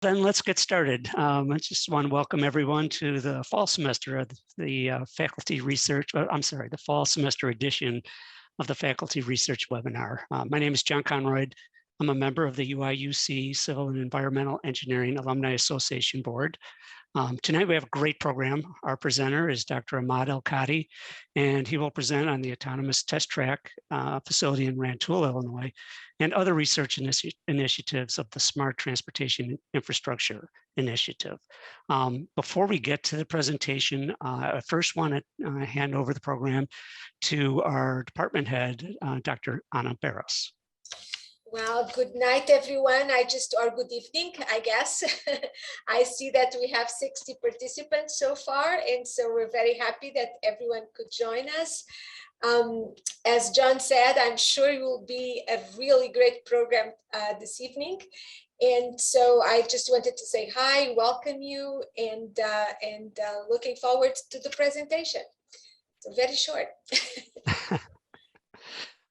Then let's get started. I just want to welcome everyone to the fall semester of the faculty research, the fall semester edition of the faculty research webinar. My name is John Conroy. I'm a member of the UIUC Civil and Environmental Engineering Alumni Association Board. Tonight we have a great program. Our presenter is Dr. Imad Al-Qadi, and he will present on the autonomous test track facility in Rantoul, Illinois, and other research initiatives of the Smart Transportation Infrastructure Initiative. Before we get to the presentation, I first want to hand over the program to our department head, Dr. Ana Barros. Well, good night, everyone. Or good evening, I guess. I see that we have 60 participants so far, and so we're very happy that everyone could join us. As John said, I'm sure it will be a really great program this evening. And so I just wanted to say hi, welcome you, and looking forward to the presentation. So very short.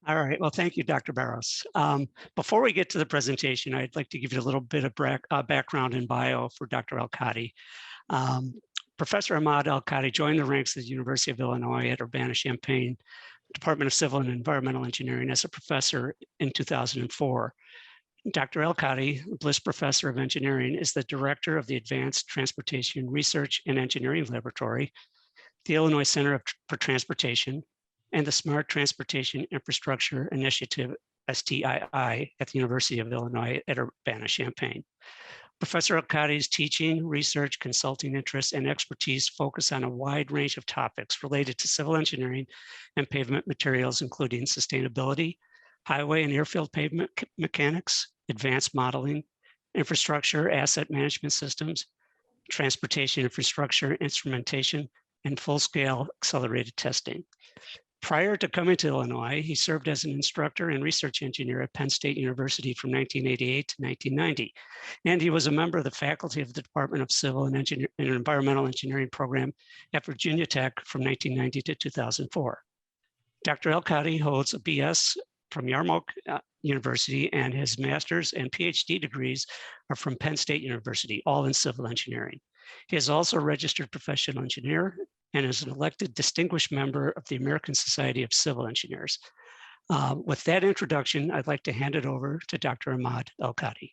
All right, well, thank you, Dr. Barros. Before we get to the presentation, I'd like to give you a little bit of background and bio for Dr. Al-Qadi. Professor Imad Al-Qadi joined the ranks of the University of Illinois at Urbana-Champaign Department of Civil and Environmental Engineering as a professor in 2004. Dr. Al-Qadi, Bliss Professor of Engineering, is the director of the Advanced Transportation Research and Engineering Laboratory, the Illinois Center for Transportation, and the Smart Transportation Infrastructure Initiative, STII, at the University of Illinois at Urbana-Champaign. Professor Al-Qadi's teaching, research, consulting interests, and expertise focus on a wide range of topics related to civil engineering and pavement materials, including sustainability, highway and airfield pavement mechanics, advanced modeling, infrastructure, asset management systems, transportation infrastructure instrumentation, and full-scale accelerated testing. Prior to coming to Illinois, he served as an instructor and research engineer at Penn State University from 1988 to 1990. And he was a member of the faculty of the Department of Civil and Environmental Engineering program at Virginia Tech from 1990 to 2004. Dr. Al-Qadi holds a BS from Yarmouk University, and his master's and PhD degrees are from Penn State University, all in civil engineering. He is also a registered professional engineer and is an elected distinguished member of the American Society of Civil Engineers. With that introduction, I'd like to hand it over to Dr. Imad Al-Qadi.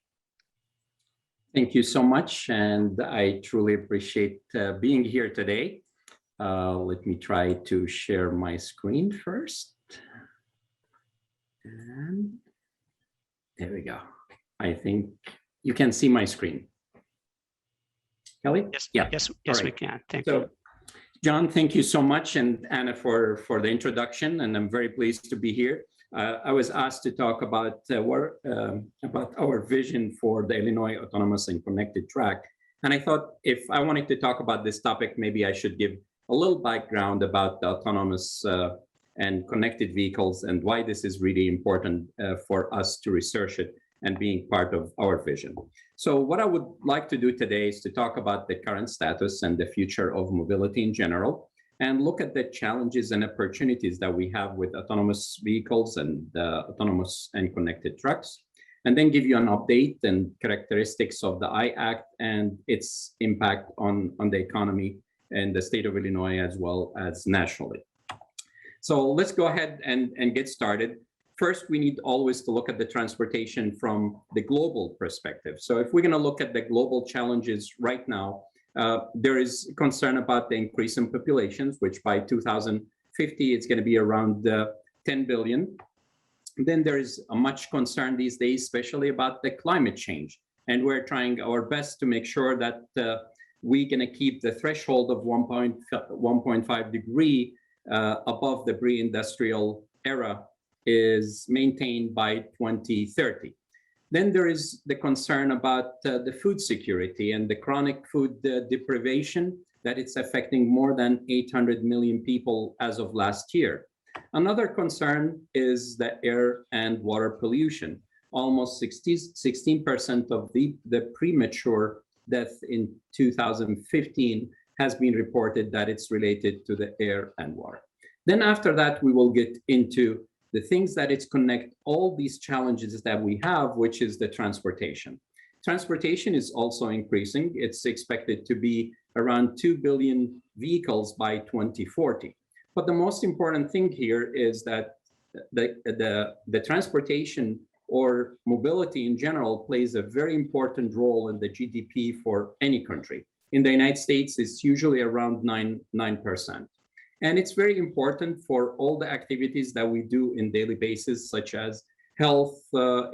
Thank you so much, and I truly appreciate being here today. Let me try to share my screen first. And there we go. I think you can see my screen. Kelly? Yes, yeah. yes, right. We can. Thank you. John, thank you so much, and Anna for the introduction, and I'm very pleased to be here. I was asked to talk about our vision for the Illinois Autonomous and Connected Track, and I thought if I wanted to talk about this topic, maybe I should give a little background about the autonomous and connected vehicles and why this is really important for us to research it and being part of our vision. So what I would like to do today is to talk about the current status and the future of mobility in general, and look at the challenges and opportunities that we have with autonomous vehicles and autonomous and connected trucks, and then give you an update and characteristics of the I-Act and its impact on the economy in the state of Illinois as well as nationally. So let's go ahead and get started. First, we need always to look at the transportation from the global perspective. So if we're going to look at the global challenges right now, there is concern about the increase in populations, which by 2050, it's going to be around 10 billion. Then there is a much concern these days, especially about the climate change. And we're trying our best to make sure that we're going to keep the threshold of 1.5 degree above the pre-industrial era is maintained by 2030. Then there is the concern about the food security and the chronic food deprivation, that it's affecting more than 800 million people as of last year. Another concern is the air and water pollution. Almost 16% of the premature death in 2015 has been reported that it's related to the air and water. Then after that, we will get into the things that it's connect all these challenges that we have, which is the transportation. Transportation is also increasing. It's expected to be around 2 billion vehicles by 2040. But the most important thing here is that the transportation or mobility in general plays a very important role in the GDP for any country. In the United States, it's usually around 9%. And it's very important for all the activities that we do in daily basis, such as health,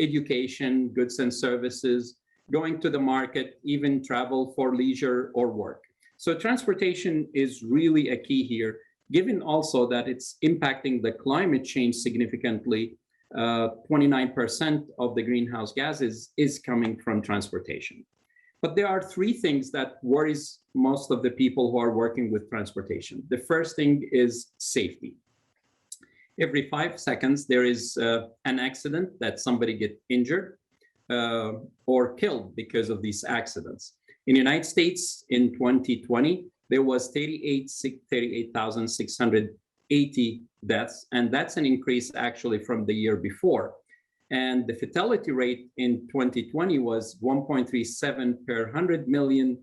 education, goods and services, going to the market, even travel for leisure or work. So transportation is really a key here, given also that it's impacting the climate change significantly. 29% of the greenhouse gases is coming from transportation. But there are three things that worries most of the people who are working with transportation. The first thing is safety. Every 5 seconds, there is an accident that somebody gets injured or killed because of these accidents. In the United States in 2020, there was 38,680 deaths, and that's an increase actually from the year before. And the fatality rate in 2020 was 1.37 per 100 million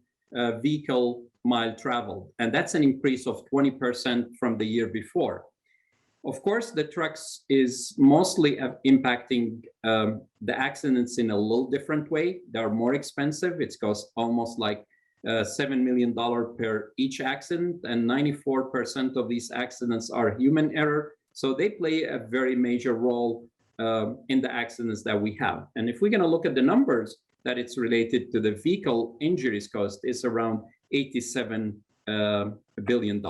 vehicle mile traveled, and that's an increase of 20% from the year before. Of course, the trucks is mostly impacting the accidents in a little different way. They're more expensive. It's cost almost like $7 million per each accident, and 94% of these accidents are human error. So they play a very major role in the accidents that we have. And if we're going to look at the numbers that it's related to the vehicle injuries cost, is around $87 billion.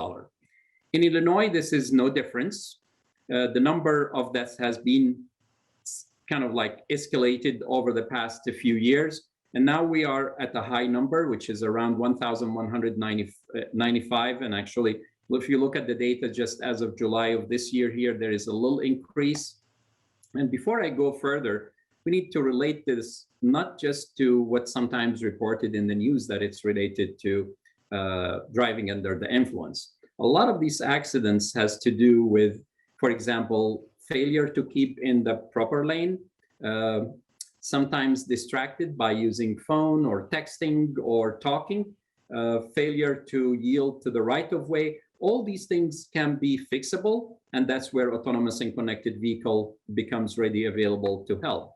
In Illinois, this is no difference. The number of deaths has been kind of like escalated over the past few years. And now we are at a high number, which is around 1,195. And actually, if you look at the data just as of July of this year here, there is a little increase. And before I go further, we need to relate this not just to what's sometimes reported in the news that it's related to driving under the influence. A lot of these accidents has to do with, for example, failure to keep in the proper lane, sometimes distracted by using phone or texting or talking, failure to yield to the right of way. All these things can be fixable, and that's where autonomous and connected vehicle becomes ready, available to help.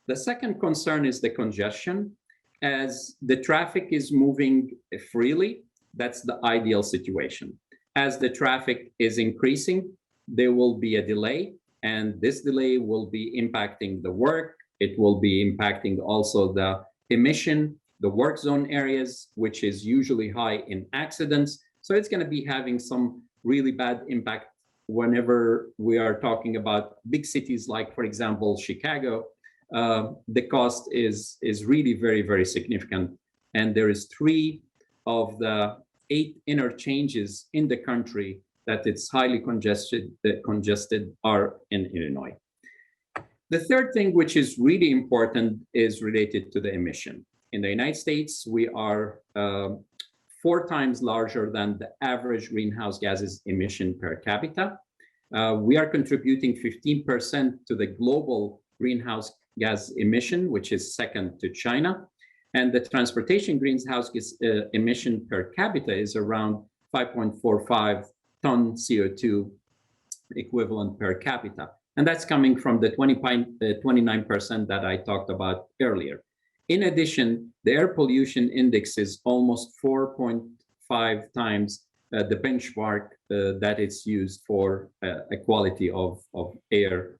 The second concern is the congestion. As the traffic is moving freely, that's the ideal situation. As the traffic is increasing, there will be a delay, and this delay will be impacting the work. It will be impacting also the emission, the work zone areas, which is usually high in accidents. So it's going to be having some really bad impact whenever we are talking about big cities like, for example, Chicago. The cost is really very, very significant. And there is 3 of the 8 interchanges in the country that it's highly congested are in Illinois. The third thing, which is really important, is related to the emission. In the United States, we are 4 times larger than the average greenhouse gases emission per capita. We are contributing 15% to the global greenhouse gas emission, which is second to China. And the transportation greenhouse gas emission per capita is around 5.45 ton CO2 equivalent per capita. And that's coming from the 29% that I talked about earlier. In addition, the air pollution index is almost 4.5 times the benchmark that it's used for a quality of air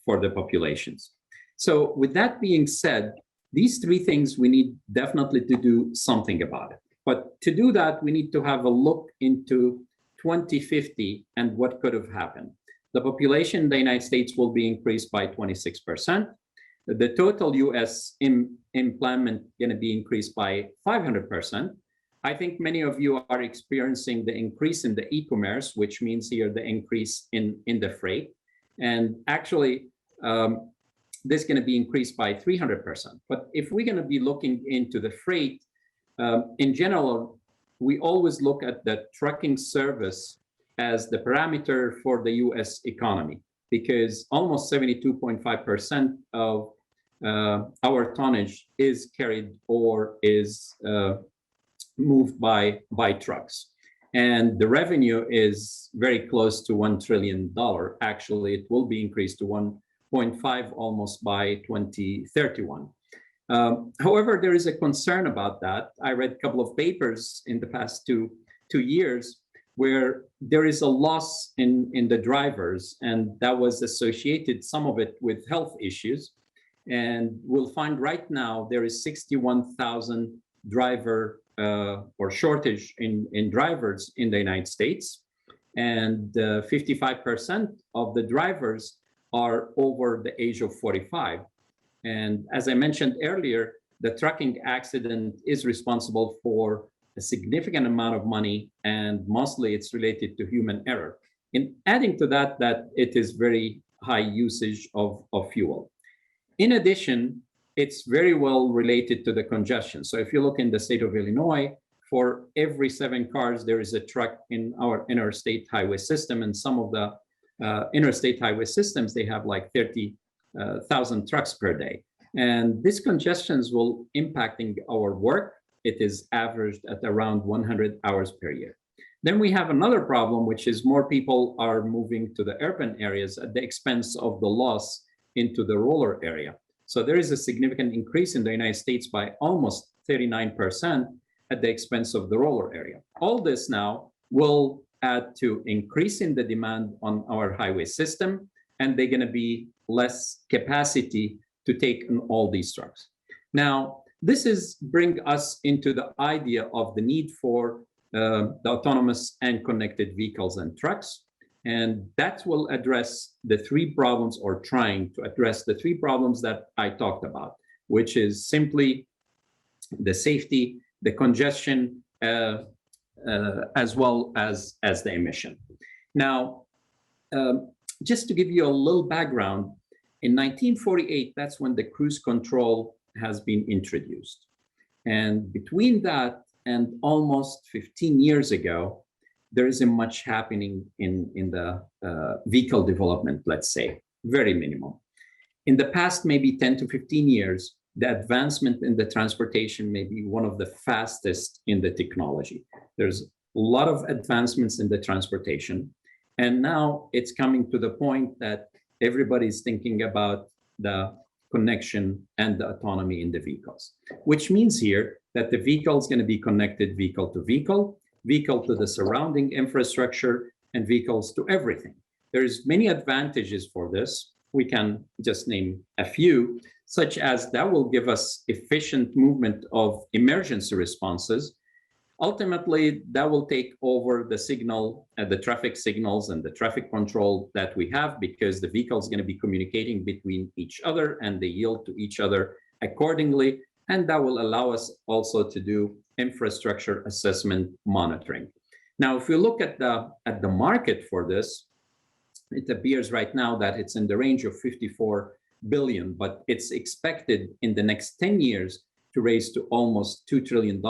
for the populations. So with that being said, these 3 things we need definitely to do something about it. But to do that, we need to have a look into 2050 and what could have happened. The population in the United States will be increased by 26%. The total US employment going to be increased by 500%. I think many of you are experiencing the increase in the e-commerce, which means here the increase in the freight. And actually, this is going to be increased by 300%. But if we're going to be looking into the freight, in general, we always look at the trucking service as the parameter for the US economy, because almost 72.5% of our tonnage is carried or is moved by trucks. And the revenue is very close to $1 trillion. Actually, it will be increased to 1.5 almost by 2031. However, there is a concern about that. I read a couple of papers in the past two years where there is a loss in the drivers, and that was associated, some of it, with health issues. And we'll find right now there is 61,000 driver or shortage in drivers in the United States, and 55% of the drivers are over the age of 45. And as I mentioned earlier, the trucking accident is responsible for a significant amount of money, and mostly it's related to human error. In adding to that, it is very high usage of fuel. In addition, it's very well related to the congestion. So if you look in the state of Illinois, for every 7 cars, there is a truck in our interstate highway system. And some of the interstate highway systems, they have like 30,000 trucks per day. And these congestions will impacting our work. It is averaged at around 100 hours per year. Then we have another problem, which is more people are moving to the urban areas at the expense of the loss into the rural area. So there is a significant increase in the United States by almost 39% at the expense of the rural area. All this now will add to increasing the demand on our highway system, and they're going to be less capacity to take in all these trucks. Now, this is bring us into the idea of the need for the autonomous and connected vehicles and trucks. And that will address the 3 problems, or trying to address the 3 problems that I talked about, which is simply the safety, the congestion, as well as the emission. Now, just to give you a little background, in 1948, that's when the cruise control has been introduced. And between that and almost 15 years ago, there isn't much happening in the vehicle development, let's say, very minimal. In the past, maybe 10 to 15 years, the advancement in the transportation may be one of the fastest in the technology. There's a lot of advancements in the transportation. And now it's coming to the point that everybody's thinking about the connection and the autonomy in the vehicles, which means here that the vehicle is going to be connected vehicle to vehicle, vehicle to the surrounding infrastructure, and vehicles to everything. There's many advantages for this. We can just name a few, such as that will give us efficient movement of emergency responses. Ultimately, that will take over the signal, the traffic signals and the traffic control that we have, because the vehicle is going to be communicating between each other and they yield to each other accordingly. And that will allow us also to do infrastructure assessment monitoring. Now, if we look at the market for this, it appears right now that it's in the range of 54 billion, but it's expected in the next 10 years to raise to almost $2 trillion,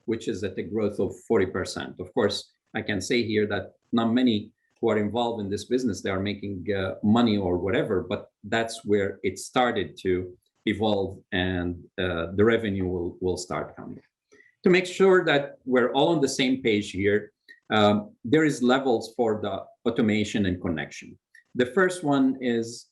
which is at a growth of 40%. Of course, I can say here that not many who are involved in this business, they are making money or whatever, but that's where it started to evolve, and the revenue will start coming. To make sure that we're all on the same page here, there is levels for the automation and connection. The first one is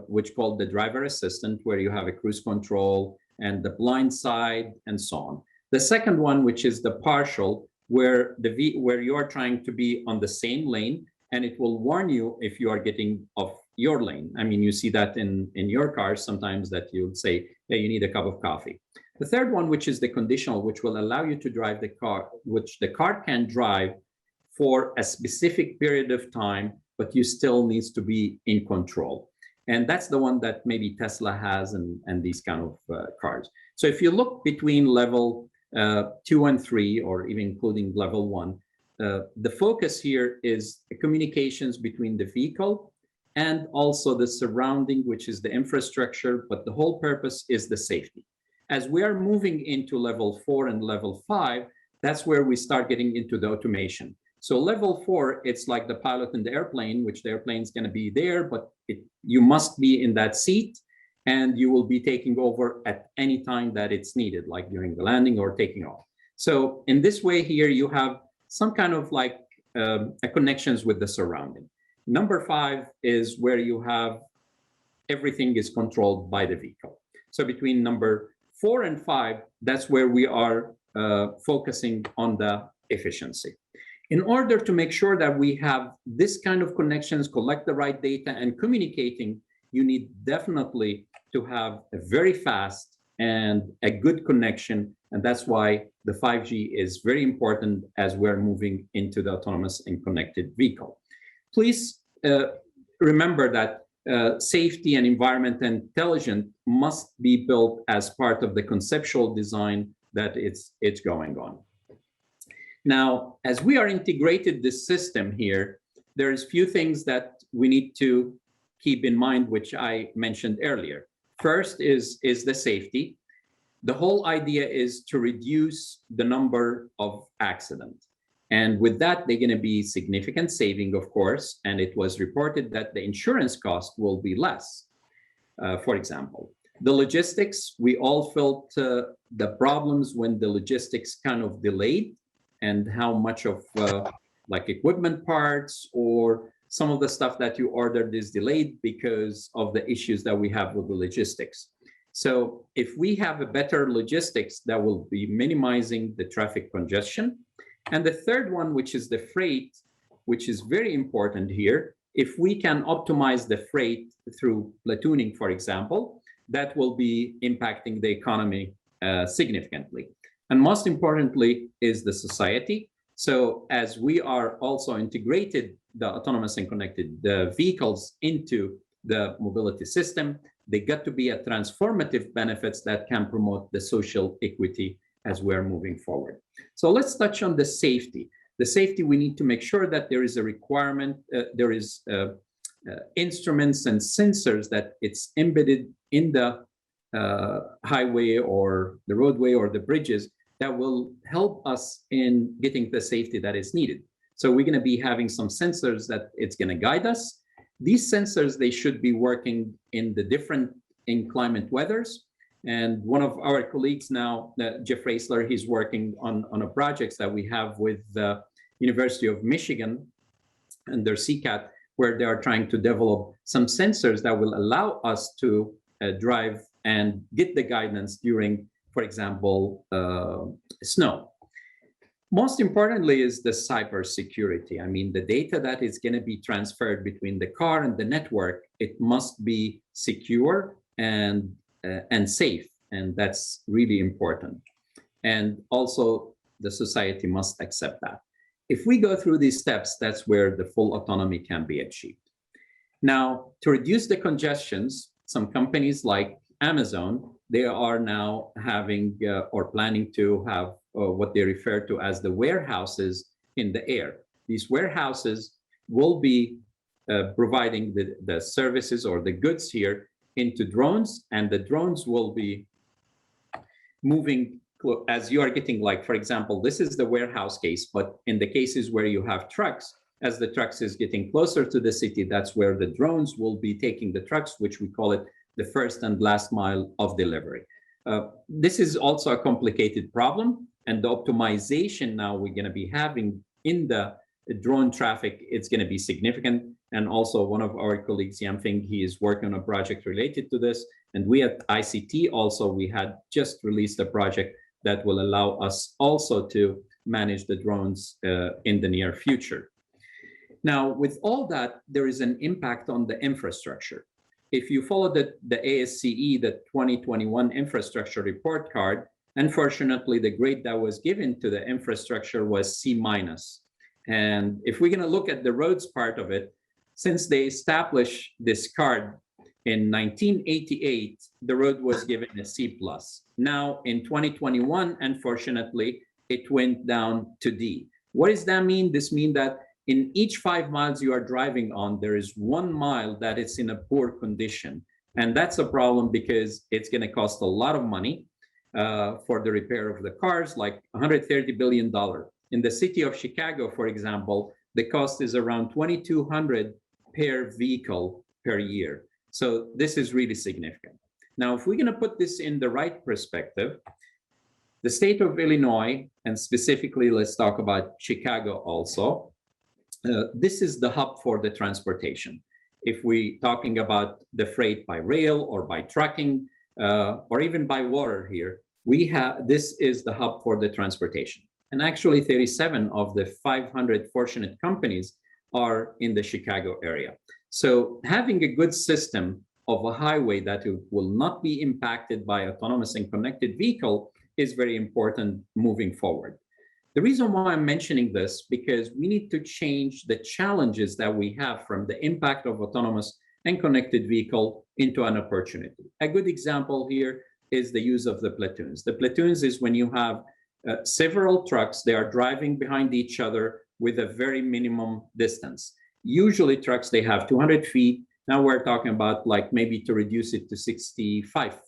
which called the driver assistant, where you have a cruise control and the blind side and so on. The second one, which is the partial, where you are trying to be on the same lane, and it will warn you if you are getting off your lane. I mean, you see that in your cars sometimes, that you would say, hey, you need a cup of coffee. The third one, which is the conditional, which will allow you to drive the car, which the car can drive for a specific period of time, but you still needs to be in control. And that's the one that maybe Tesla has and these kind of cars. So if you look between level 2 and 3, or even including level 1, the focus here is the communications between the vehicle and also the surrounding, which is the infrastructure, but the whole purpose is the safety. As we are moving into level 4 and level 5, that's where we start getting into the automation. So level 4, it's like the pilot in the airplane, which the airplane is going to be there, but you must be in that seat, and you will be taking over at any time that it's needed, like during the landing or taking off. So in this way here, you have some kind of like connections with the surrounding. Number 5 is where you have everything is controlled by the vehicle. So between number 4 and 5, that's where we are focusing on the efficiency. In order to make sure that we have this kind of connections, collect the right data, and communicating, you need definitely to have a very fast and a good connection. And that's why the 5G is very important as we're moving into the autonomous and connected vehicle. Please remember that safety and environment intelligence must be built as part of the conceptual design that it's going on. Now, as we are integrated this system here, there's few things that we need to keep in mind, which I mentioned earlier. First is the safety. The whole idea is to reduce the number of accidents. And with that, they're going to be significant saving, of course. And it was reported that the insurance cost will be less, for example. The logistics, we all felt the problems when the logistics kind of delayed, and how much of like equipment parts or some of the stuff that you ordered is delayed because of the issues that we have with the logistics. So if we have a better logistics, that will be minimizing the traffic congestion. And the third one, which is the freight, which is very important here, if we can optimize the freight through platooning, for example, that will be impacting the economy significantly. And most importantly is the society. So as we are also integrated the autonomous and connected vehicles into the mobility system, they got to be a transformative benefits that can promote the social equity as we're moving forward. So let's touch on the safety. The safety, we need to make sure that there is a requirement, there is instruments and sensors that it's embedded in the highway or the roadway or the bridges that will help us in getting the safety that is needed. So we're going to be having some sensors that it's going to guide us. These sensors, they should be working in the different inclement weathers. And one of our colleagues now, Jeff Raisler, he's working on a project that we have with the University of Michigan and their CCAT, where they are trying to develop some sensors that will allow us to drive and get the guidance during, for example, snow. Most importantly is the cybersecurity. I mean, the data that is going to be transferred between the car and the network, it must be secure and safe, and that's really important. And also, the society must accept that. If we go through these steps, that's where the full autonomy can be achieved. Now, to reduce the congestions, some companies like Amazon, they are now having or planning to have what they refer to as the warehouses in the air. These warehouses will be providing the services or the goods here into drones, and the drones will be moving as you are getting, like, for example, this is the warehouse case, but in the cases where you have trucks, as the trucks is getting closer to the city, that's where the drones will be taking the trucks, which we call it the first and last mile of delivery. This is also a complicated problem, and the optimization now we're going to be having in the drone traffic, it's going to be significant. And also one of our colleagues, Yamfing, he is working on a project related to this. And we at ICT also, we had just released a project that will allow us also to manage the drones in the near future. Now, with all that, there is an impact on the infrastructure. If you follow the ASCE, the 2021 infrastructure report card, unfortunately, the grade that was given to the infrastructure was C-. And if we're going to look at the roads part of it, since they established this card in 1988, the road was given a C+. Now, in 2021, unfortunately, it went down to D. What does that mean? This means that in each 5 miles you are driving on, there is 1 mile that it's in a poor condition. And that's a problem because it's going to cost a lot of money for the repair of the cars, like $130 billion. In the city of Chicago, for example, the cost is around $2,200 per vehicle per year. So this is really significant. Now, if we're going to put this in the right perspective, the state of Illinois, and specifically, let's talk about Chicago also, this is the hub for the transportation. If we're talking about the freight by rail or by trucking, or even by water here, this is the hub for the transportation. And actually 37 of the 500 fortunate companies are in the Chicago area. So having a good system of a highway that will not be impacted by autonomous and connected vehicle is very important moving forward. The reason why I'm mentioning this, because we need to change the challenges that we have from the impact of autonomous and connected vehicle into an opportunity. A good example here is the use of the platoons. The platoons is when you have several trucks, they are driving behind each other with a very minimum distance. Usually trucks, they have 200 feet. Now we're talking about like maybe to reduce it to 65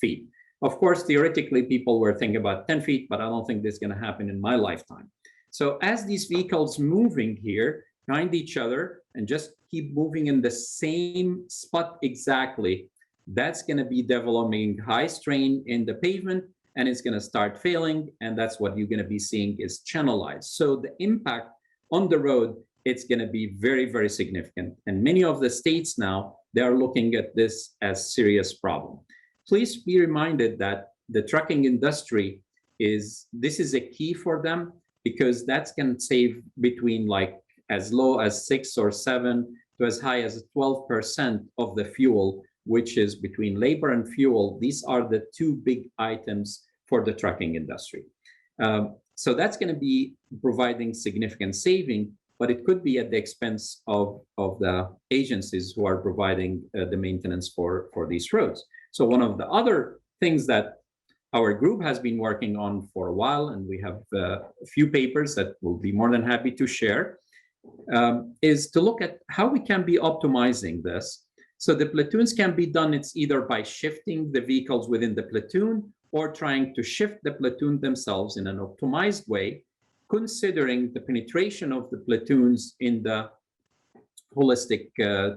feet. Of course, theoretically, people were thinking about 10 feet, but I don't think this is going to happen in my lifetime. So as these vehicles moving here behind each other and just keep moving in the same spot exactly, that's going to be developing high strain in the pavement, and it's going to start failing. And that's what you're going to be seeing is channelized. So the impact on the road, it's going to be very, very significant. And many of the states now, they are looking at this as serious problem. Please be reminded that the trucking industry this is a key for them, because that's going to save between like as low as 6 or 7 to as high as 12% of the fuel, which is between labor and fuel. These are the two big items for the trucking industry. So that's going to be providing significant saving, but it could be at the expense of the agencies who are providing the maintenance for these roads. So one of the other things that our group has been working on for a while, and we have a few papers that we'll be more than happy to share, is to look at how we can be optimizing this. So the platoons can be done, it's either by shifting the vehicles within the platoon or trying to shift the platoon themselves in an optimized way, considering the penetration of the platoons in the holistic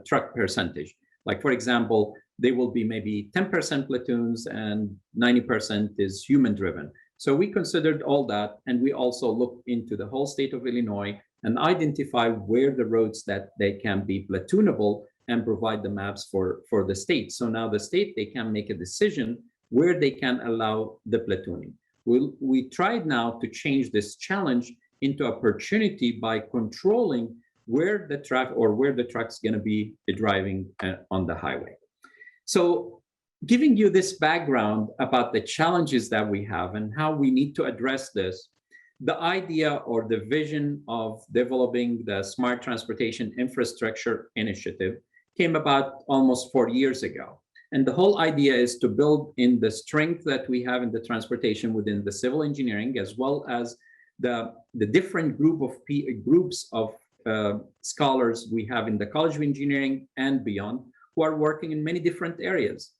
truck percentage. Like, for example, they will be maybe 10% platoons and 90% is human driven. So we considered all that, and we also looked into the whole state of Illinois and identify where the roads that they can be platoonable and provide the maps for the state. So now the state, they can make a decision where they can allow the platooning. We tried now to change this challenge into opportunity by controlling where the truck's going to be driving on the highway. So giving you this background about the challenges that we have and how we need to address this, the idea or the vision of developing the Smart Transportation Infrastructure Initiative came about almost 4 years ago. And the whole idea is to build in the strength that we have in the transportation within the civil engineering, as well as the different groups of scholars we have in the College of Engineering and beyond, who are working in many different areas.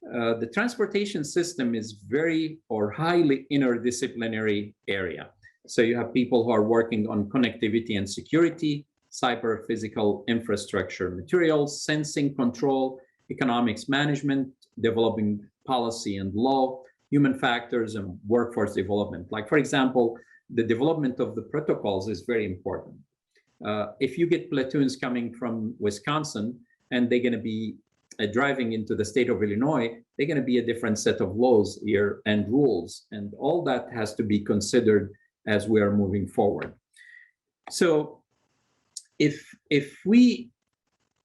The transportation system is very or highly interdisciplinary area. So you have people who are working on connectivity and security, cyber physical infrastructure materials, sensing control, economics management, developing policy and law, human factors, and workforce development. Like, for example, the development of the protocols is very important. If you get platoons coming from Wisconsin and they're going to be driving into the state of Illinois, they're going to be a different set of laws here and rules. And all that has to be considered as we are moving forward. So if we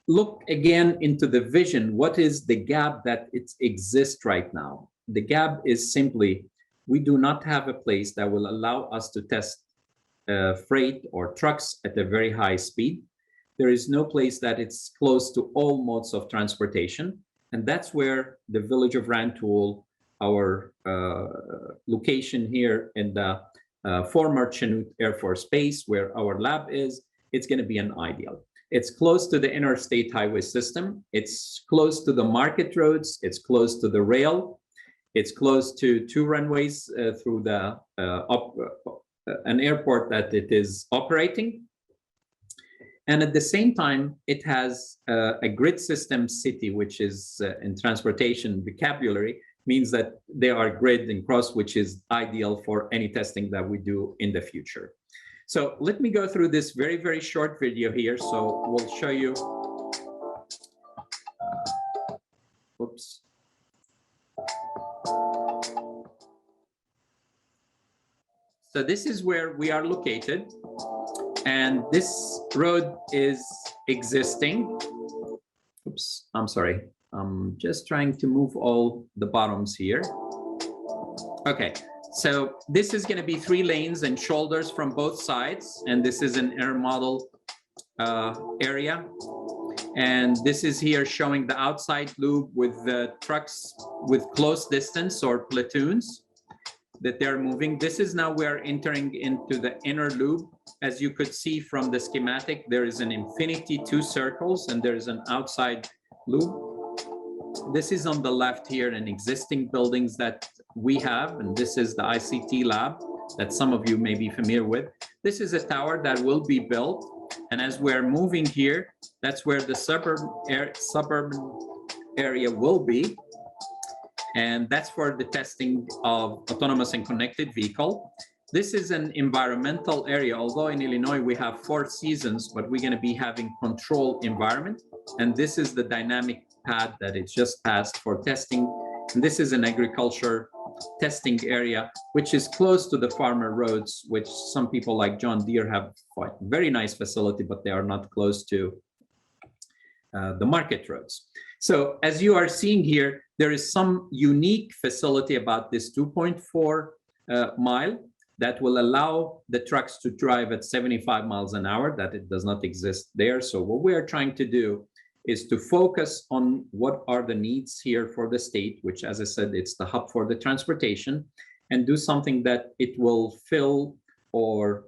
look again into the vision, what is the gap that exists right now? The gap is simply, we do not have a place that will allow us to test freight or trucks at a very high speed. There is no place that it's close to all modes of transportation. And that's where the village of Rantoul, our location here in the former Chinook Air Force Base, where our lab is, it's going to be an ideal. It's close to the interstate highway system. It's close to the market roads. It's close to the rail. It's close to 2 runways through the an airport that it is operating. And at the same time, it has a grid system city, which is in transportation vocabulary, means that they are grid and cross, which is ideal for any testing that we do in the future. So let me go through this very, very short video here. So we'll show you. Oops. So this is where we are located. And this road is existing. Oops, I'm sorry. I'm just trying to move all the bottoms here. Okay, so this is going to be 3 lanes and shoulders from both sides. And this is an intermodal area. And this is here showing the outside loop with the trucks with close distance or platoons that they're moving. This is now we are entering into the inner loop. As you could see from the schematic, there is an infinity, 2 circles, and there is an outside loop. This is on the left here, an existing buildings that we have, and this is the ICT lab that some of you may be familiar with. This is a tower that will be built, and as we're moving here, that's where the suburban area will be, and that's for the testing of autonomous and connected vehicle. This is an environmental area. Although in Illinois we have 4 seasons, but we're going to be having control environment. And this is the dynamic pad that it's just passed for testing. And this is an agriculture testing area, which is close to the farmer roads, which some people like John Deere have quite very nice facility, but they are not close to the market roads. So as you are seeing here, there is some unique facility about this 2.4 mile that will allow the trucks to drive at 75 miles an hour, that it does not exist there. So what we are trying to do is to focus on what are the needs here for the state, which, as I said, it's the hub for the transportation, and do something that it will fill or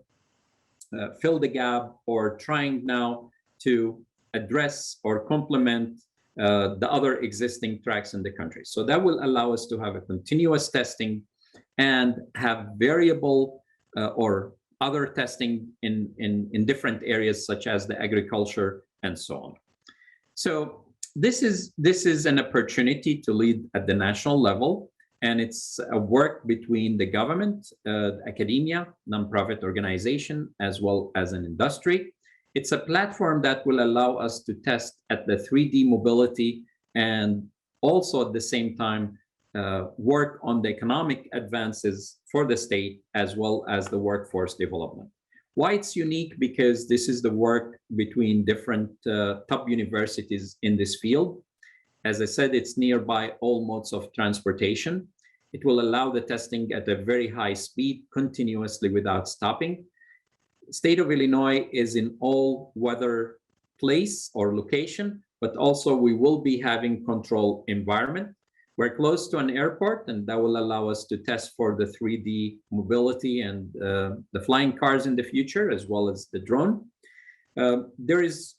fill the gap, or trying now to address or complement the other existing tracks in the country. So that will allow us to have a continuous testing and have variable or other testing in different areas, such as the agriculture and so on. So this is an opportunity to lead at the national level, and it's a work between the government, academia, nonprofit organization, as well as an industry. It's a platform that will allow us to test at the 3D mobility, and also at the same time work on the economic advances for the state, as well as the workforce development. Why it's unique? Because this is the work between different top universities in this field. As I said, it's nearby all modes of transportation. It will allow the testing at a very high speed, continuously without stopping. State of Illinois is in all weather place or location, but also we will be having control environment. We're close to an airport, and that will allow us to test for the 3D mobility and the flying cars in the future, as well as the drone. There is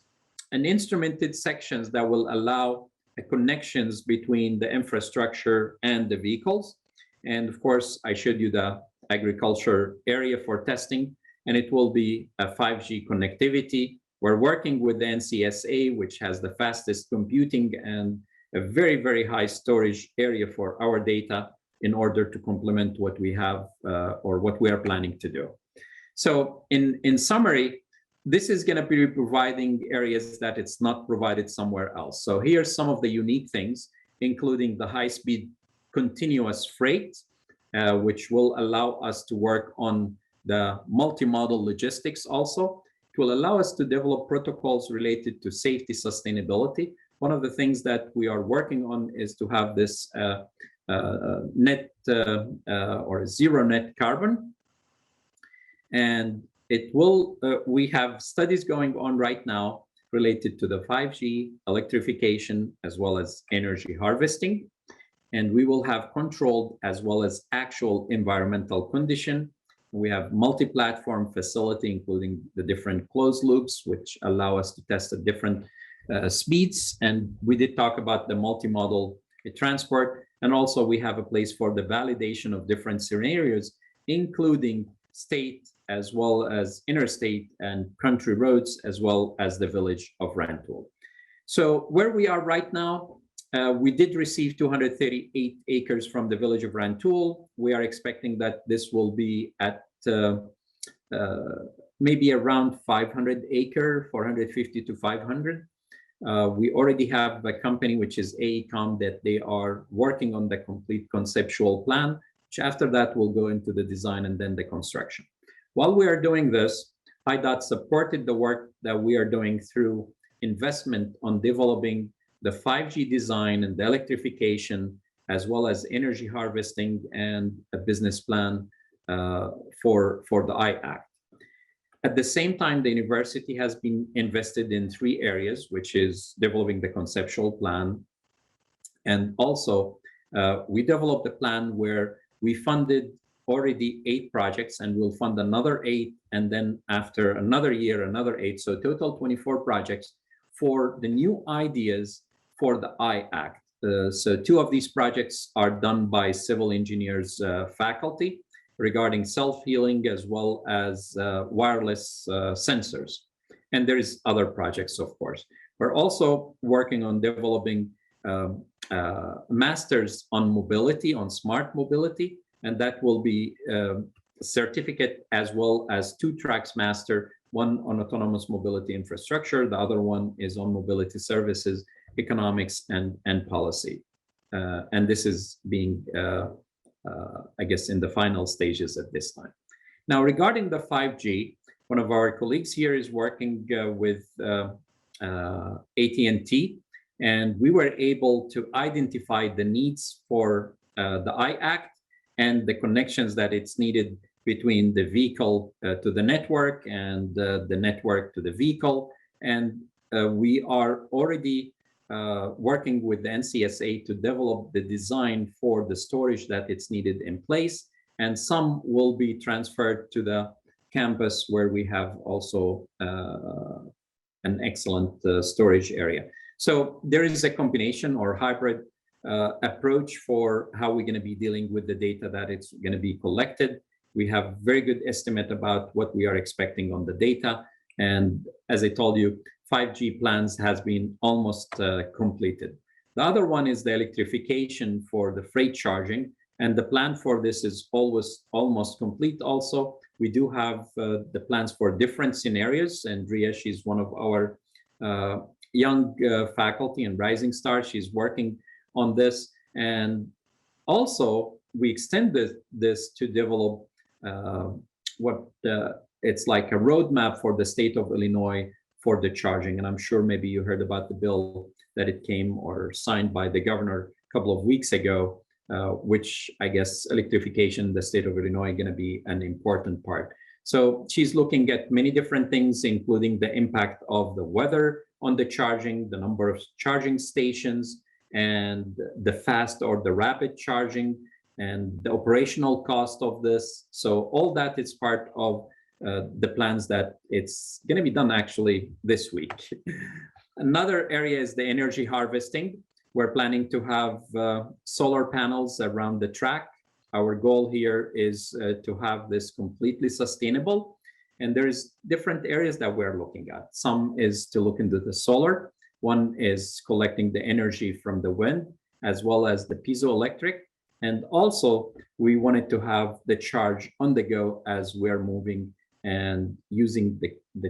an instrumented sections that will allow connections between the infrastructure and the vehicles. And of course, I showed you the agriculture area for testing, and it will be a 5G connectivity. We're working with the NCSA, which has the fastest computing and a very, very high storage area for our data in order to complement what we have or what we are planning to do. So in summary, this is going to be providing areas that it's not provided somewhere else. So here's some of the unique things, including the high-speed continuous freight, which will allow us to work on the multimodal logistics also. It will allow us to develop protocols related to safety, sustainability. One of the things that we are working on is to have this net or zero net carbon. And it will, we have studies going on right now related to the 5G, electrification, as well as energy harvesting. And we will have controlled as well as actual environmental condition. We have multi-platform facility, including the different closed loops, which allow us to test at different speeds. And we did talk about the multimodal transport. And also we have a place for the validation of different scenarios, including state as well as interstate and country roads, as well as the village of Rantoul. So where we are right now, we did receive 238 acres from the village of Rantoul. We are expecting that this will be at maybe around 500 acre, 450 to 500. We already have a company, which is AECOM, that they are working on the complete conceptual plan, which after that will go into the design and then the construction. While we are doing this, IDOT supported the work that we are doing through investment on developing the 5G design and the electrification, as well as energy harvesting and a business plan for the I-Act. At the same time, the university has been invested in 3 areas, which is developing the conceptual plan. And also, we developed a plan where we funded already 8 projects, and we'll fund another 8, and then after another year, another 8. So total 24 projects for the new ideas for the I-Act. So 2 of these projects are done by civil engineers faculty, regarding self-healing as well as wireless sensors. And there is other projects, of course. We're also working on developing masters on mobility, on smart mobility, and that will be a certificate as well as 2 tracks master, one on autonomous mobility infrastructure, the other one is on mobility services, economics, and policy. And this is being I guess in the final stages at this time. Now, regarding the 5G, one of our colleagues here is working with AT&T, and we were able to identify the needs for the I-Act and the connections that it's needed between the vehicle to the network and the network to the vehicle. And we are already working with the NCSA to develop the design for the storage that it's needed in place. And some will be transferred to the campus where we have also an excellent storage area. So there is a combination or hybrid approach for how we're going to be dealing with the data that it's going to be collected. We have very good estimate about what we are expecting on the data. And as I told you, 5G plans has been almost completed. The other one is the electrification for the freight charging, and the plan for this is almost complete also. We do have the plans for different scenarios, and Ria, she's one of our young faculty and rising star. She's working on this, and also we extended this to develop it's like a roadmap for the state of Illinois for the charging. And I'm sure maybe you heard about the bill that it came or signed by the governor a couple of weeks ago, which I guess electrification, the state of Illinois, going to be an important part. So she's looking at many different things, including the impact of the weather on the charging, the number of charging stations, and the fast or the rapid charging, and the operational cost of this. So all that is part of the plans that it's going to be done actually this week. Another area is the energy harvesting. We're planning to have solar panels around the track. Our goal here is to have this completely sustainable. And there's different areas that we're looking at. Some is to look into the solar. One is collecting the energy from the wind, as well as the piezoelectric. And also, we wanted to have the charge on the go as we're moving and using the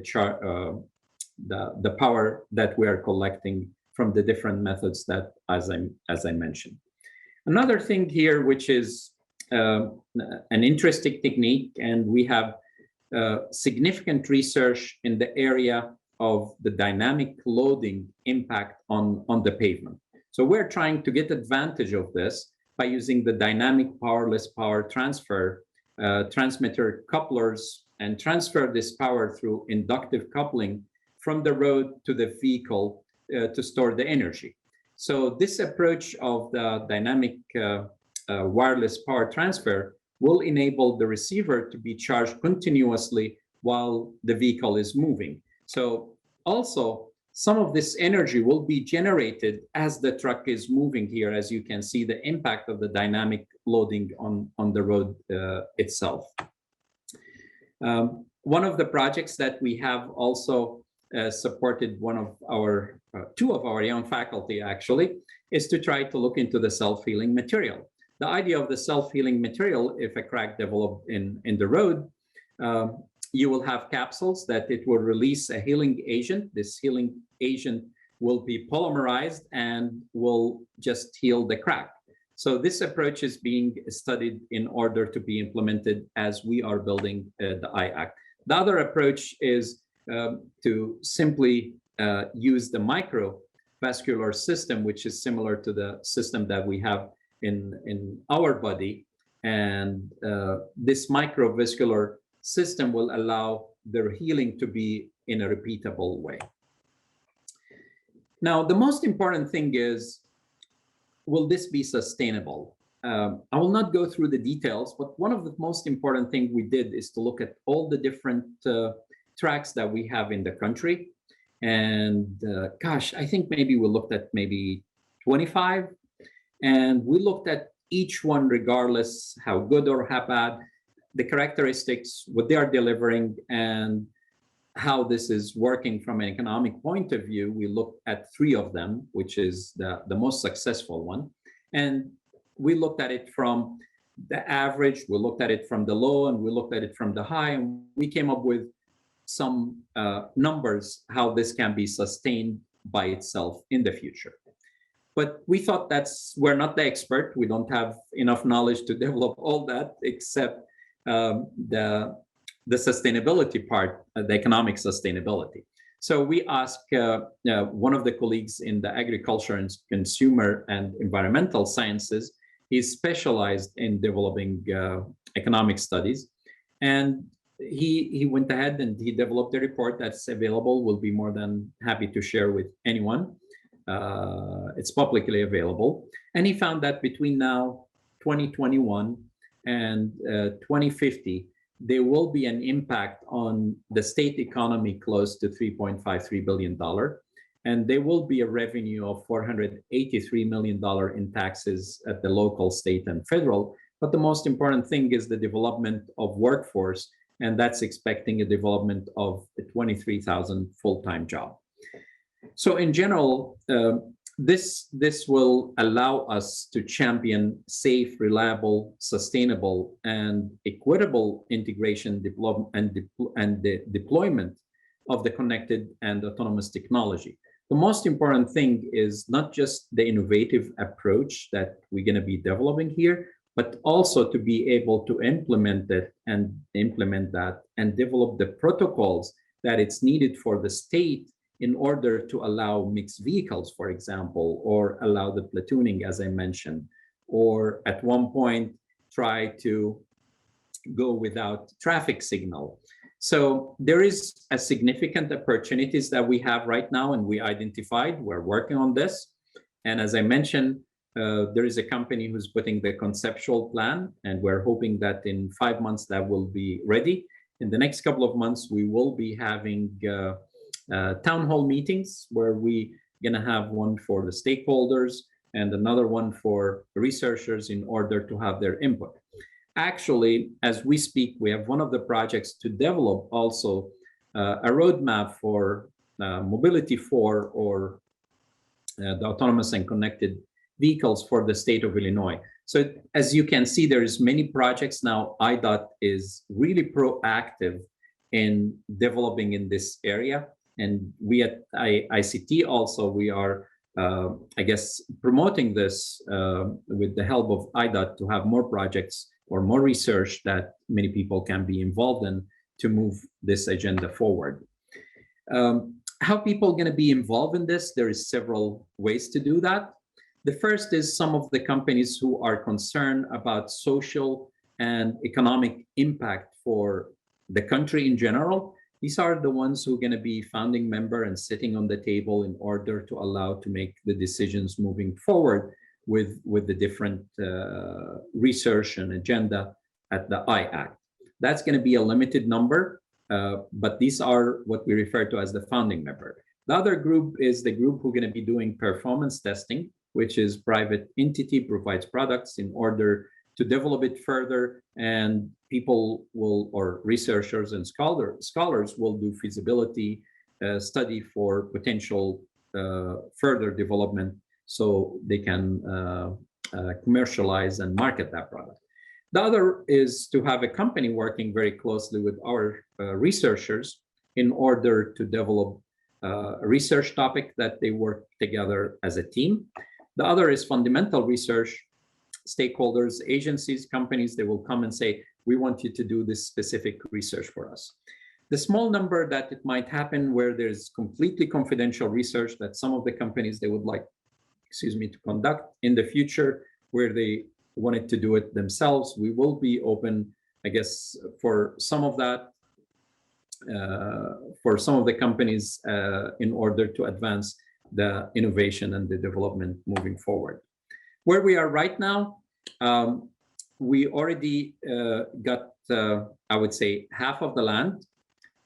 power that we are collecting from the different methods that as I mentioned. Another thing here, which is an interesting technique, and we have significant research in the area of the dynamic loading impact on the pavement. So we're trying to get advantage of this by using the dynamic powerless power transfer transmitter couplers, and transfer this power through inductive coupling from the road to the vehicle to store the energy. So this approach of the dynamic wireless power transfer will enable the receiver to be charged continuously while the vehicle is moving. So also, some of this energy will be generated as the truck is moving here, as you can see the impact of the dynamic loading on the road itself. One of the projects that we have also supported two of our young faculty actually, is to try to look into the self-healing material. The idea of the self-healing material, if a crack developed in the road, you will have capsules that it will release a healing agent. This healing agent will be polymerized and will just heal the crack. So this approach is being studied in order to be implemented as we are building the IACT. The other approach is to simply use the microvascular system, which is similar to the system that we have in our body. And this microvascular system will allow their healing to be in a repeatable way. Now, the most important thing is, will this be sustainable? I will not go through the details, but one of the most important things we did is to look at all the different tracks that we have in the country. And gosh, I think maybe we looked at maybe 25, and we looked at each one regardless how good or how bad, the characteristics, what they are delivering, and how this is working from an economic point of view. We looked at 3 of them, which is the most successful one. And we looked at it from the average, we looked at it from the low, and we looked at it from the high, and we came up with some numbers, how this can be sustained by itself in the future. But we thought we're not the expert. We don't have enough knowledge to develop all that, except the sustainability part, the economic sustainability. So we asked one of the colleagues in the agriculture and consumer and environmental sciences. He's specialized in developing economic studies. And he went ahead and he developed a report that's available. We'll be more than happy to share with anyone. It's publicly available. And he found that between now, 2021 and 2050, there will be an impact on the state economy close to $3.53 billion. And there will be a revenue of $483 million in taxes at the local, state, and federal. But the most important thing is the development of workforce, and that's expecting a development of 23,000 full-time jobs. So in general, this will allow us to champion safe, reliable, sustainable, and equitable integration, development, and the deployment of the connected and autonomous technology. The most important thing is not just the innovative approach that we're going to be developing here, but also to be able to implement that and develop the protocols that it's needed for the state in order to allow mixed vehicles, for example, or allow the platooning, as I mentioned, or at one point try to go without traffic signal. So there is a significant opportunities that we have right now, and we identified, we're working on this. And as I mentioned, there is a company who's putting the conceptual plan, and we're hoping that in 5 months that will be ready. In the next couple of months, we will be having town hall meetings where we're going to have one for the stakeholders and another one for researchers in order to have their input. Actually, as we speak, we have one of the projects to develop also a roadmap for mobility for or the autonomous and connected vehicles for the state of Illinois. So as you can see, there's many projects now. IDOT is really proactive in developing in this area. And we at ICT also, we are, I guess, promoting this with the help of IDOT to have more projects or more research that many people can be involved in to move this agenda forward. How people going to be involved in this? There is several ways to do that. The first is some of the companies who are concerned about social and economic impact for the country in general. These are the ones who are going to be founding member and sitting on the table in order to allow to make the decisions moving forward with the different research and agenda at the IACT. That's going to be a limited number, but these are what we refer to as the founding member. The other group is the group who are going to be doing performance testing, which is private entity provides products in order to develop it further, and people will, or researchers and scholars will do feasibility study for potential further development so they can commercialize and market that product. The other is to have a company working very closely with our researchers in order to develop a research topic that they work together as a team. The other is fundamental research. Stakeholders, agencies, companies, they will come and say, we want you to do this specific research for us. The small number that it might happen where there's completely confidential research that some of the companies they would like, to conduct in the future, where they wanted to do it themselves, we will be open, I guess, for some of that, for some of the companies in order to advance the innovation and the development moving forward. Where we are right now, we already got, I would say, half of the land,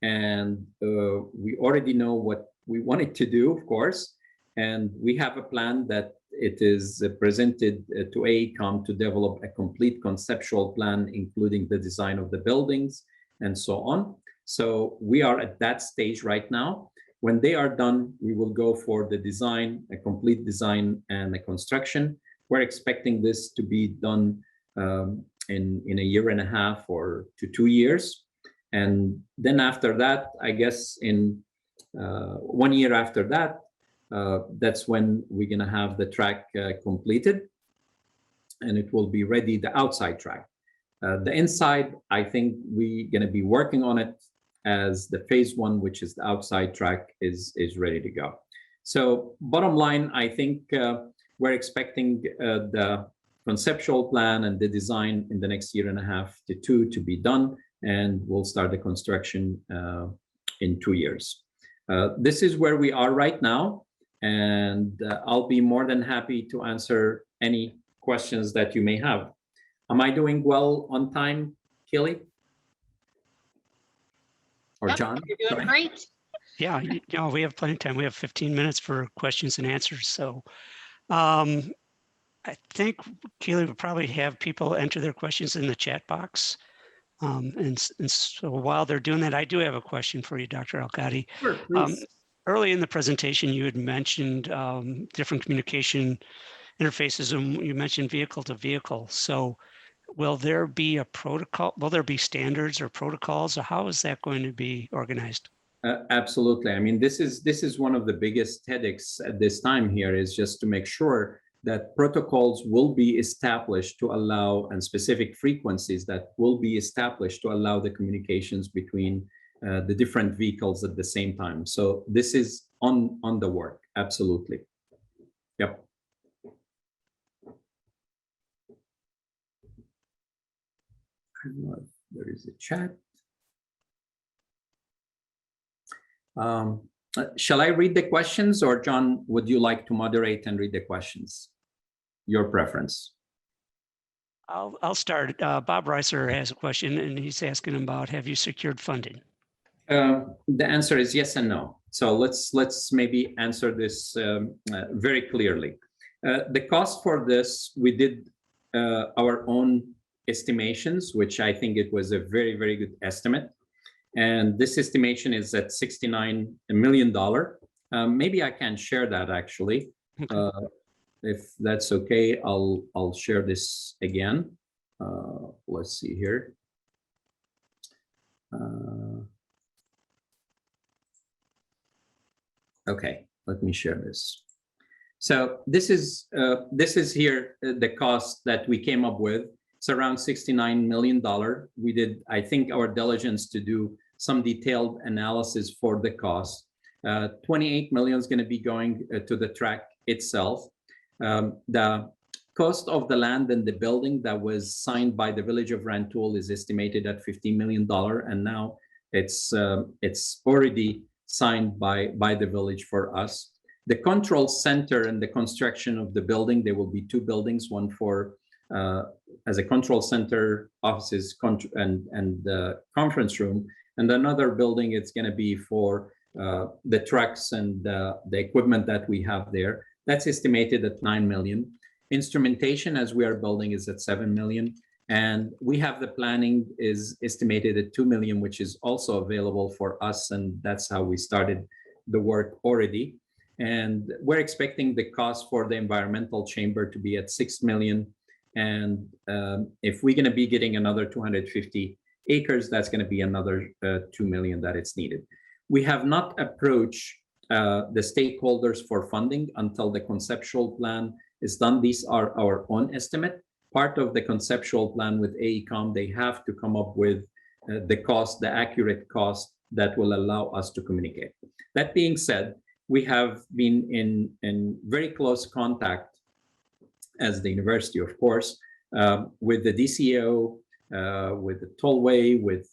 and we already know what we wanted to do, of course, and we have a plan that it is presented to AECOM to develop a complete conceptual plan, including the design of the buildings and so on. So we are at that stage right now. When they are done, we will go for the design, a complete design and the construction. We're expecting this to be done in a year and a half or to 2 years. And then after that, I guess in 1 year after that, that's when we're gonna have the track completed, and it will be ready, the outside track. The inside, I think we're gonna be working on it as the phase 1, which is the outside track, is ready to go. So bottom line, I think we're expecting the conceptual plan and the design in the next year and a half to 2 to be done, and we'll start the construction in 2 years. This is where we are right now, and I'll be more than happy to answer any questions that you may have. Am I doing well on time, Kelly? Or Yep, John? you're doing great. Yeah, we have plenty of time. We have 15 minutes for questions and answers. So I think Keely would probably have people enter their questions in the chat box. And so while they're doing that, I do have a question for you, Dr. Al-Qadi. Sure, please. Early in the presentation, you had mentioned different communication interfaces, and you mentioned vehicle to vehicle. So will there be a protocol? Will there be standards or protocols, or how is that going to be organized? Absolutely. I mean, this is one of the biggest headaches at this time here, is just to make sure that protocols will be established to allow, and specific frequencies that will be established to allow the communications between the different vehicles at the same time. So this is on the work. Absolutely. Yep. I don't know if there is a chat. Shall I read the questions, or John, would you like to moderate and read the questions? Your preference. I'll start. Bob Reiser has a question, and he's asking about, have you secured funding? The answer is yes and no. So let's maybe answer this very clearly. The cost for this, we did our own estimations, which I think it was a very, very good estimate. And this estimation is at $69 million. Maybe I can share that actually. Okay. If that's okay, I'll share this again. Let's see here. Okay, let me share this. So this is here the cost that we came up with. It's around $69 million. We did, I think, our diligence to do some detailed analysis for the cost. 28 million is going to be going to the track itself. The cost of the land and the building that was signed by the village of Rantoul is estimated at $15 million, and now it's already signed by the village for us. The control center and the construction of the building, there will be 2 buildings, one for as a control center, offices, and the conference room, and another building it's going to be for the trucks and the equipment that we have there. That's estimated at $9 million. Instrumentation, as we are building, is at 7 million. And we have the planning is estimated at 2 million, which is also available for us. And that's how we started the work already. And we're expecting the cost for the environmental chamber to be at 6 million. And if we're going to be getting another 250 acres, that's going to be another 2 million that it's needed. We have not approached the stakeholders for funding until the conceptual plan is done. These are our own estimate. Part of the conceptual plan with AECOM, they have to come up with the cost, the accurate cost that will allow us to communicate. That being said, we have been in very close contact as the university, of course, with the DCO, with the tollway, with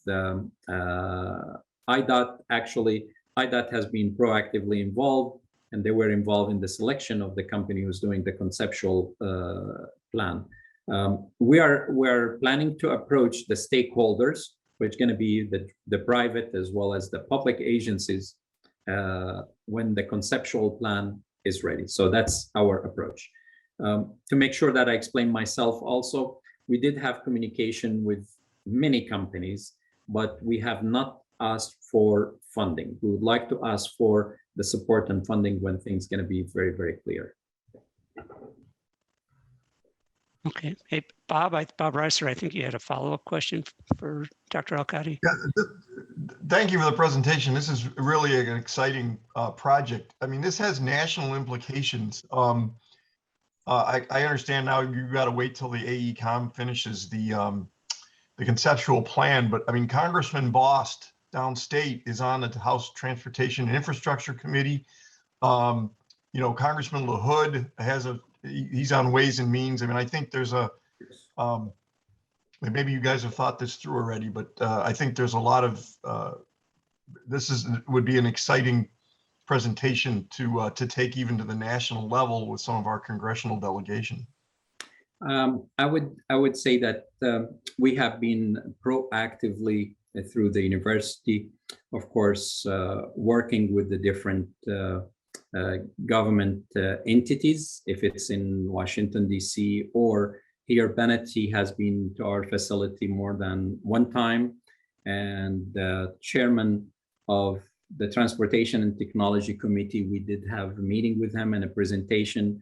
IDOT. Actually, IDOT has been proactively involved, and they were involved in the selection of the company who's doing the conceptual plan. We're planning to approach the stakeholders, which is going to be the private as well as the public agencies when the conceptual plan is ready. So that's our approach. To make sure that I explain myself also, we did have communication with many companies, but we have not asked for funding. We would like to ask for the support and funding when things are going to be very, very clear. Okay. Hey, Bob Reiser, I think you had a follow-up question for Dr. Al-Qadi. Yeah, thank you for the presentation. This is really an exciting project. I mean, this has national implications. I understand now you've got to wait till the AECOM finishes the conceptual plan, but I mean, Congressman Bost downstate is on the House Transportation and Infrastructure Committee. You know, Congressman LaHood he's on Ways and Means. I mean, I think there's maybe you guys have thought this through already, but I think there's a lot of, would be an exciting presentation to take even to the national level with some of our congressional delegation. I would say that we have been proactively through the university, of course, working with the different government entities, if it's in Washington, D.C. or here. Bennett, he has been to our facility more than one time, and the chairman of the Transportation and Technology Committee, we did have a meeting with him and a presentation.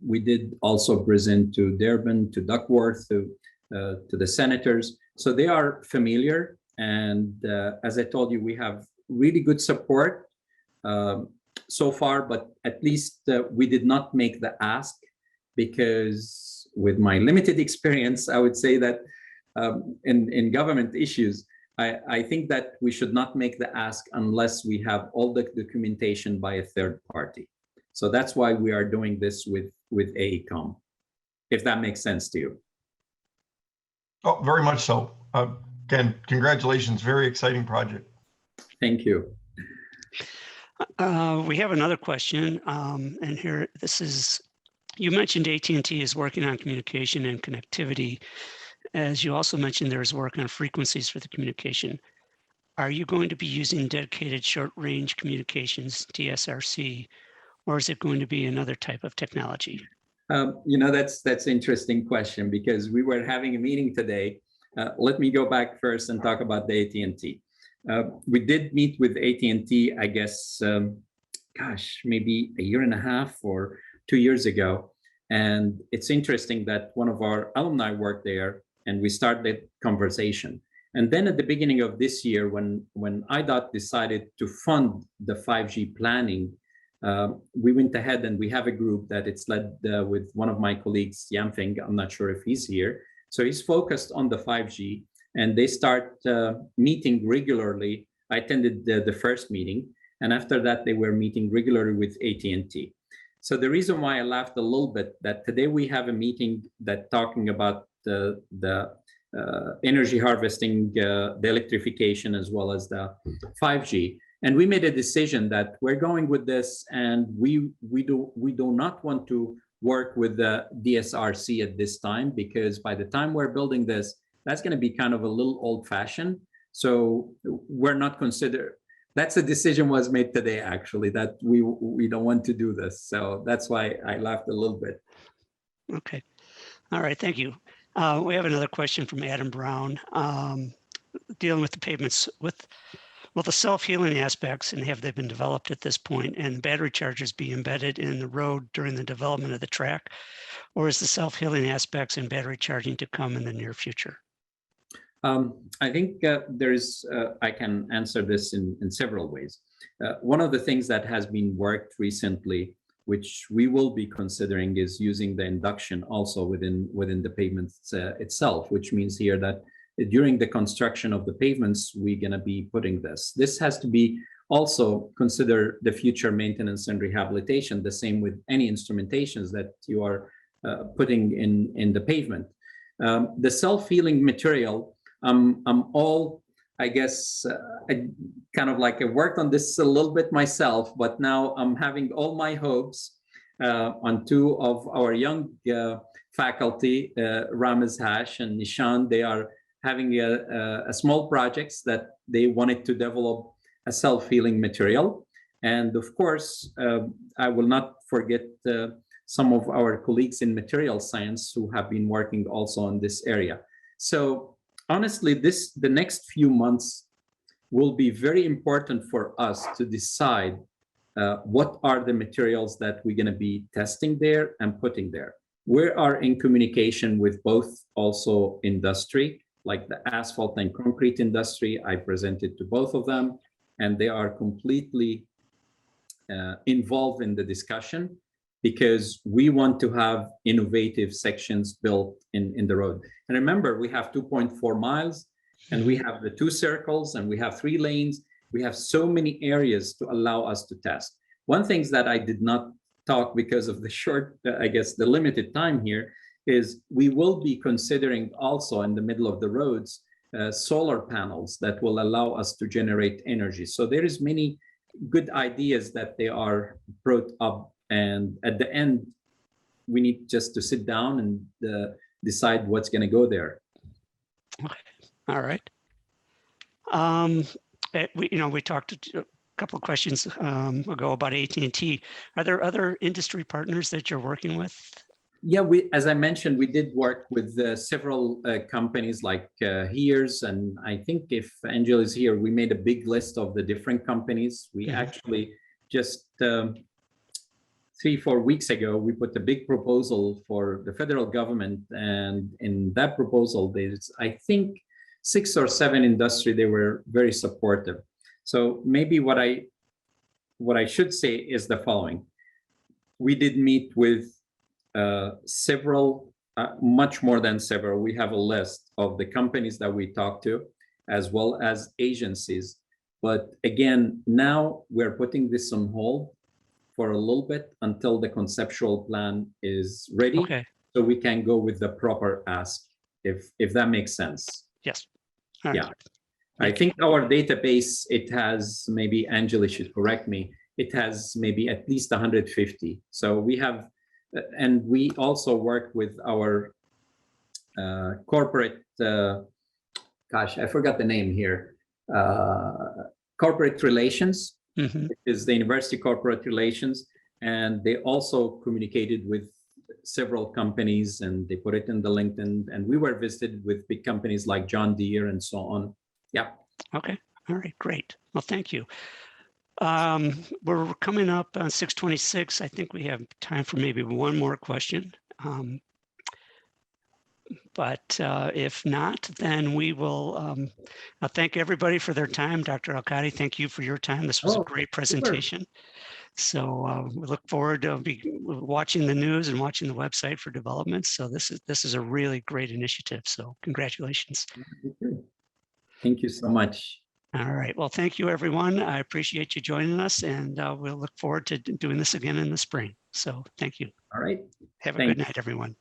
We did also present to Durbin, to Duckworth, to the senators. So they are familiar. And as I told you, we have really good support so far, but at least we did not make the ask, because with my limited experience, I would say that in government issues, I think that we should not make the ask unless we have all the documentation by a third party. So that's why we are doing this with AECOM, if that makes sense to you. Oh, very much so. Again, congratulations, very exciting project. Thank you. We have another question, and here, this is, you mentioned AT&T is working on communication and connectivity. As you also mentioned, there is work on frequencies for the communication. Are you going to be using dedicated short-range communications, DSRC, or is it going to be another type of technology? You know, that's an interesting question, because we were having a meeting today. Let me go back first and talk about the AT&T. We did meet with AT&T, I guess, gosh, maybe a year and a half or 2 years ago. And it's interesting that one of our alumni worked there, and we started conversation. And then at the beginning of this year, when IDOT decided to fund the 5G planning, we went ahead and we have a group that it's led with one of my colleagues, Yamfing. I'm not sure if he's here. So he's focused on the 5G, and they start meeting regularly. I attended the first meeting, and after that, they were meeting regularly with AT&T. So the reason why I laughed a little bit, that today we have a meeting that talking about the energy harvesting, the electrification, as well as the 5G. And we made a decision that we're going with this, and we do not want to work with the DSRC at this time, because by the time we're building this, that's going to be kind of a little old-fashioned. So we're not That's a decision was made today, actually, that we don't want to do this. So that's why I laughed a little bit. Okay. All right. Thank you. We have another question from Adam Brown, dealing with the pavements with the self-healing aspects, and have they been developed at this point, and battery chargers be embedded in the road during the development of the track, or is the self-healing aspects and battery charging to come in the near future? I think I can answer this in several ways. One of the things that has been worked recently, which we will be considering, is using the induction also within the pavements itself, which means here that during the construction of the pavements, we're going to be putting this. This has to be also consider the future maintenance and rehabilitation, the same with any instrumentations that you are putting in the pavement. The self-healing material, I guess, I kind of like I worked on this a little bit myself, but now I'm having all my hopes on two of our young faculty, Ramez Hash and Nishan. They are having a small projects that they wanted to develop a self-healing material. And of course, I will not forget some of our colleagues in material science who have been working also on this area. So honestly, the next few months will be very important for us to decide what are the materials that we're going to be testing there and putting there. We are in communication with both also industry, like the asphalt and concrete industry. I presented to both of them, and they are completely involved in the discussion, because we want to have innovative sections built in the road. And remember, we have 2.4 miles, and we have the 2 circles, and we have 3 lanes. We have so many areas to allow us to test. One thing that I did not talk because of the short, I guess, the limited time here, is we will be considering also in the middle of the roads, solar panels that will allow us to generate energy. So there is many good ideas that they are brought up. And at the end, we need just to sit down and decide what's going to go there. Okay. All right. We talked a couple of questions ago about AT&T. Are there other industry partners that you're working with? Yeah, as I mentioned, we did work with several companies like HERES, and I think if Angel is here, we made a big list of the different companies. We actually just 3-4 weeks ago, we put a big proposal for the federal government, and in that proposal, there's, I think, 6 or 7 industry. They were very supportive. So maybe what I should say is the following: we did meet with several, much more than several. We have a list of the companies that we talked to, as well as agencies. But again, now we're putting this on hold for a little bit until the conceptual plan is ready. Okay. So we can go with the proper ask, if that makes sense. Yes. All right. Yeah. I think our database, it has, maybe Angela should correct me, it has maybe at least 150. So we have, and we also work with our corporate, gosh, I forgot the name here, corporate relations. Is the University Corporate Relations, and they also communicated with several companies, and they put it in the LinkedIn, and we were visited with big companies like John Deere and so on. Yeah. Okay. All right. Great. Well, thank you. We're coming up on 6:26. I think we have time for maybe one more question. But if not, then we will thank everybody for their time. Dr. Al-Qadi, thank you for your time. This was a great presentation. Sure. So we look forward to be watching the news and watching the website for developments. So this is a really great initiative. So congratulations. Thank you so much. All right. Well, thank you, everyone. I appreciate you joining us, and we'll look forward to doing this again in the spring. So thank you. All right. Have a good night, everyone.